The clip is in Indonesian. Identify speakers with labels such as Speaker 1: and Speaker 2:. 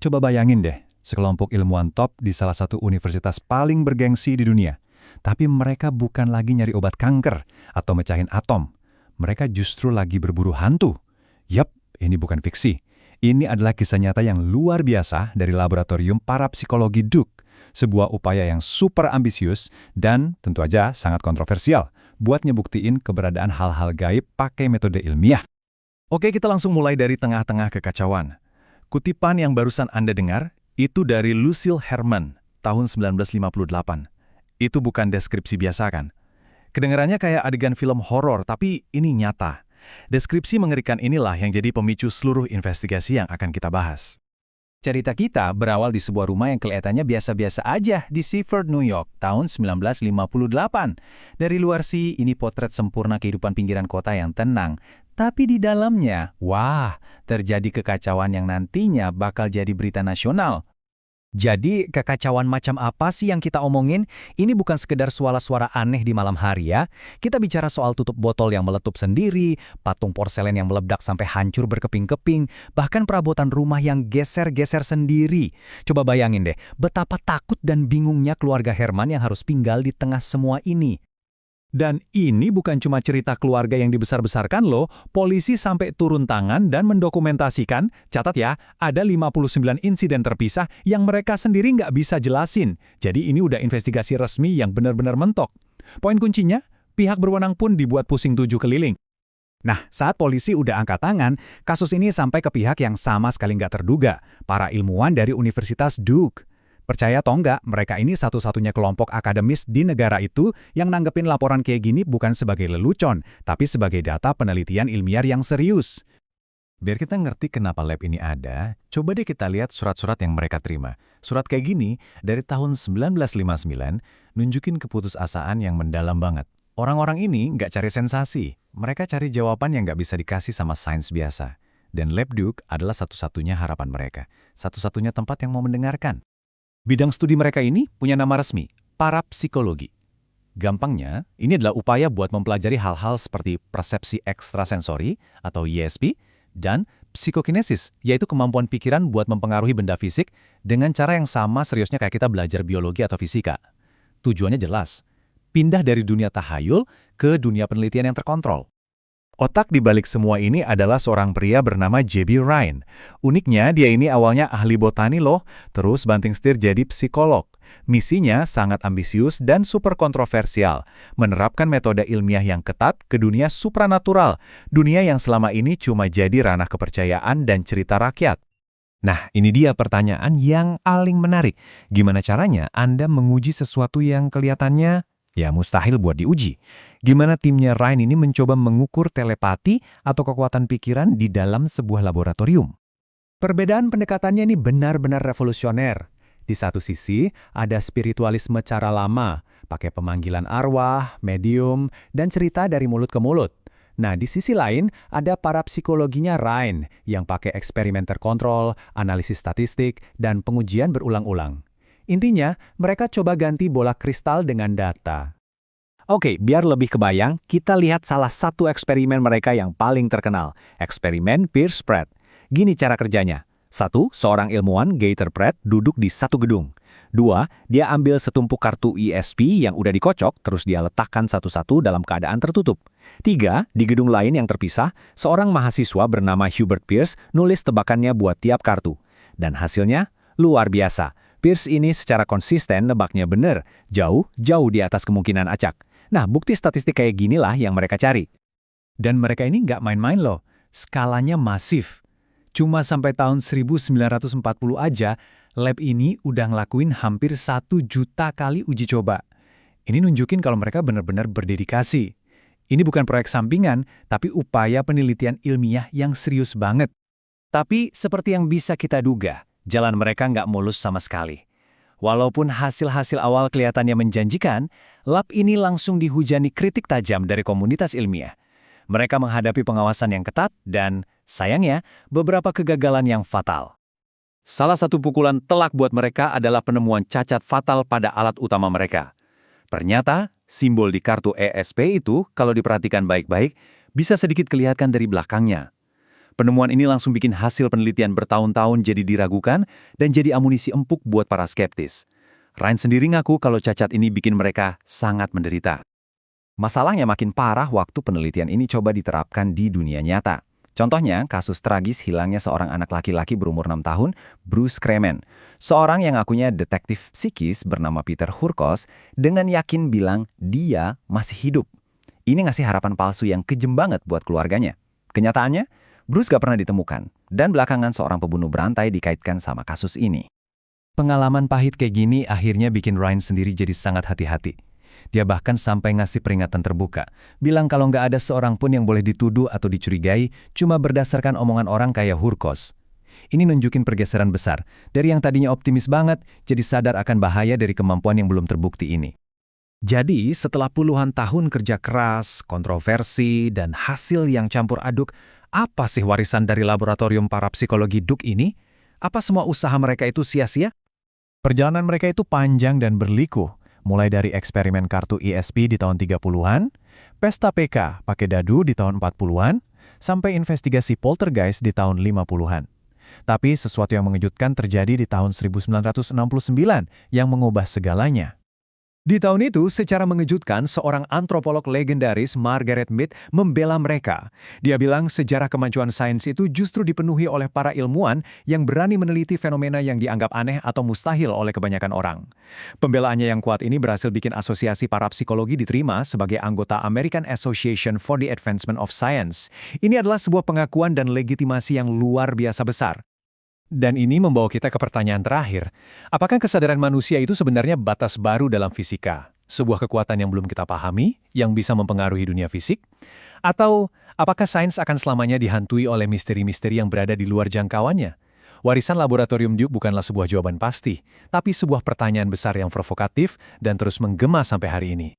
Speaker 1: Coba bayangin deh, sekelompok ilmuwan top di salah satu universitas paling bergengsi di dunia. Tapi mereka bukan lagi nyari obat kanker atau mecahin atom. Mereka justru lagi berburu hantu. Yap, ini bukan fiksi. Ini adalah kisah nyata yang luar biasa dari laboratorium parapsikologi Duke. Sebuah upaya yang super ambisius dan tentu aja sangat kontroversial buat nyebuktiin keberadaan hal-hal gaib pakai metode ilmiah.
Speaker 2: Oke, kita langsung mulai dari tengah-tengah kekacauan. Kutipan yang barusan Anda dengar, itu dari Lucille Herman, tahun 1958. Itu bukan deskripsi biasa kan? Kedengarannya kayak adegan film horor, tapi ini nyata. Deskripsi mengerikan inilah yang jadi pemicu seluruh investigasi yang akan kita bahas.
Speaker 3: Cerita kita berawal di sebuah rumah yang kelihatannya biasa-biasa aja di Seaford, New York, tahun 1958. Dari luar sih, ini potret sempurna kehidupan pinggiran kota yang tenang. Tapi di dalamnya, wah, terjadi kekacauan yang nantinya bakal jadi berita nasional.
Speaker 4: Jadi, kekacauan macam apa sih yang kita omongin? Ini bukan sekedar suara-suara aneh di malam hari ya. Kita bicara soal tutup botol yang meletup sendiri, patung porselen yang meledak sampai hancur berkeping-keping, bahkan perabotan rumah yang geser-geser sendiri. Coba bayangin deh, betapa takut dan bingungnya keluarga Herman yang harus tinggal di tengah semua ini.
Speaker 2: Dan ini bukan cuma cerita keluarga yang dibesar-besarkan loh, polisi sampai turun tangan dan mendokumentasikan, catat ya, ada 59 insiden terpisah yang mereka sendiri nggak bisa jelasin. Jadi ini udah investigasi resmi yang benar-benar mentok. Poin kuncinya, pihak berwenang pun dibuat pusing tujuh keliling.
Speaker 4: Nah, saat polisi udah angkat tangan, kasus ini sampai ke pihak yang sama sekali nggak terduga, para ilmuwan dari Universitas Duke. Percaya atau enggak, mereka ini satu-satunya kelompok akademis di negara itu yang nanggepin laporan kayak gini bukan sebagai lelucon, tapi sebagai data penelitian ilmiah yang serius.
Speaker 2: Biar kita ngerti kenapa lab ini ada, coba deh kita lihat surat-surat yang mereka terima. Surat kayak gini, dari tahun 1959, nunjukin keputusasaan yang mendalam banget. Orang-orang ini nggak cari sensasi, mereka cari jawaban yang nggak bisa dikasih sama sains biasa. Dan Lab Duke adalah satu-satunya harapan mereka, satu-satunya tempat yang mau mendengarkan. Bidang studi mereka ini punya nama resmi, parapsikologi. Gampangnya, ini adalah upaya buat mempelajari hal-hal seperti persepsi ekstrasensori atau ESP dan psikokinesis, yaitu kemampuan pikiran buat mempengaruhi benda fisik dengan cara yang sama seriusnya kayak kita belajar biologi atau fisika. Tujuannya jelas, pindah dari dunia tahayul ke dunia penelitian yang terkontrol. Otak di balik semua ini adalah seorang pria bernama J.B. Rhine. Uniknya, dia ini awalnya ahli botani loh, terus banting setir jadi psikolog. Misinya sangat ambisius dan super kontroversial, menerapkan metode ilmiah yang ketat ke dunia supranatural, dunia yang selama ini cuma jadi ranah kepercayaan dan cerita rakyat. Nah, ini dia pertanyaan yang paling menarik. Gimana caranya Anda menguji sesuatu yang kelihatannya ya mustahil buat diuji? Gimana timnya Rhine ini mencoba mengukur telepati atau kekuatan pikiran di dalam sebuah laboratorium?
Speaker 4: Perbedaan pendekatannya ini benar-benar revolusioner. Di satu sisi, ada spiritualisme cara lama, pakai pemanggilan arwah, medium, dan cerita dari mulut ke mulut. Nah, di sisi lain, ada parapsikologinya Rhine yang pakai eksperimen terkontrol, analisis statistik, dan pengujian berulang-ulang. Intinya, mereka coba ganti bola kristal dengan data. Oke, biar lebih kebayang, kita lihat salah satu eksperimen mereka yang paling terkenal, eksperimen Pearce Pratt. Gini cara kerjanya. 1. Seorang ilmuwan, Gator Pratt, duduk di satu gedung. 2. Dia ambil setumpuk kartu ESP yang udah dikocok, terus dia letakkan satu-satu dalam keadaan tertutup. 3. Di gedung lain yang terpisah, seorang mahasiswa bernama Hubert Pearce nulis tebakannya buat tiap kartu. Dan hasilnya luar biasa. Pearce ini secara konsisten nebaknya bener, jauh di atas kemungkinan acak. Nah, bukti statistik kayak ginilah yang mereka cari. Dan mereka ini nggak main-main loh, skalanya masif. Cuma sampai tahun 1940 aja, lab ini udah ngelakuin hampir 1 juta kali uji coba. Ini nunjukin kalau mereka benar-benar berdedikasi. Ini bukan proyek sampingan, tapi upaya penelitian ilmiah yang serius banget. Tapi seperti yang bisa kita duga, jalan mereka nggak mulus sama sekali. Walaupun hasil-hasil awal kelihatannya menjanjikan, lab ini langsung dihujani kritik tajam dari komunitas ilmiah. Mereka menghadapi pengawasan yang ketat dan, sayangnya, beberapa kegagalan yang fatal. Salah satu pukulan telak buat mereka adalah penemuan cacat fatal pada alat utama mereka. Ternyata, simbol di kartu ESP itu, kalau diperhatikan baik-baik, bisa sedikit kelihatan dari belakangnya.
Speaker 2: Penemuan ini langsung bikin hasil penelitian bertahun-tahun jadi diragukan dan jadi amunisi empuk buat para skeptis. Ryan sendiri ngaku kalau cacat ini bikin mereka sangat menderita.
Speaker 3: Masalahnya makin parah waktu penelitian ini coba diterapkan di dunia nyata. Contohnya, kasus tragis hilangnya seorang anak laki-laki berumur 6 tahun, Bruce Kremen. Seorang yang ngakunya detektif psikis bernama Peter Hurkos dengan yakin bilang dia masih hidup. Ini ngasih harapan palsu yang kejem banget buat keluarganya. Kenyataannya, Bruce gak pernah ditemukan, dan belakangan seorang pembunuh berantai dikaitkan sama kasus ini.
Speaker 1: Pengalaman pahit kayak gini akhirnya bikin Ryan sendiri jadi sangat hati-hati. Dia bahkan sampai ngasih peringatan terbuka, bilang kalau nggak ada seorang pun yang boleh dituduh atau dicurigai cuma berdasarkan omongan orang kayak Hurkos. Ini nunjukin pergeseran besar, dari yang tadinya optimis banget, jadi sadar akan bahaya dari kemampuan yang belum terbukti ini.
Speaker 3: Jadi, setelah puluhan tahun kerja keras, kontroversi, dan hasil yang campur aduk, apa sih warisan dari laboratorium parapsikologi Duke ini? Apa semua usaha mereka itu sia-sia?
Speaker 2: Perjalanan mereka itu panjang dan berliku, mulai dari eksperimen kartu ESP di tahun 30-an, pesta PK pakai dadu di tahun 40-an, sampai investigasi poltergeist di tahun 50-an. Tapi sesuatu yang mengejutkan terjadi di tahun 1969 yang mengubah segalanya. Di tahun itu, secara mengejutkan, seorang antropolog legendaris, Margaret Mead, membela mereka. Dia bilang sejarah kemajuan sains itu justru dipenuhi oleh para ilmuwan yang berani meneliti fenomena yang dianggap aneh atau mustahil oleh kebanyakan orang. Pembelaannya yang kuat ini berhasil bikin asosiasi parapsikologi diterima sebagai anggota American Association for the Advancement of Science. Ini adalah sebuah pengakuan dan legitimasi yang luar biasa besar.
Speaker 1: Dan ini membawa kita ke pertanyaan terakhir. Apakah kesadaran manusia itu sebenarnya batas baru dalam fisika? Sebuah kekuatan yang belum kita pahami, yang bisa mempengaruhi dunia fisik? Atau apakah sains akan selamanya dihantui oleh misteri-misteri yang berada di luar jangkauannya? Warisan laboratorium Duke bukanlah sebuah jawaban pasti, tapi sebuah pertanyaan besar yang provokatif dan terus menggema sampai hari ini.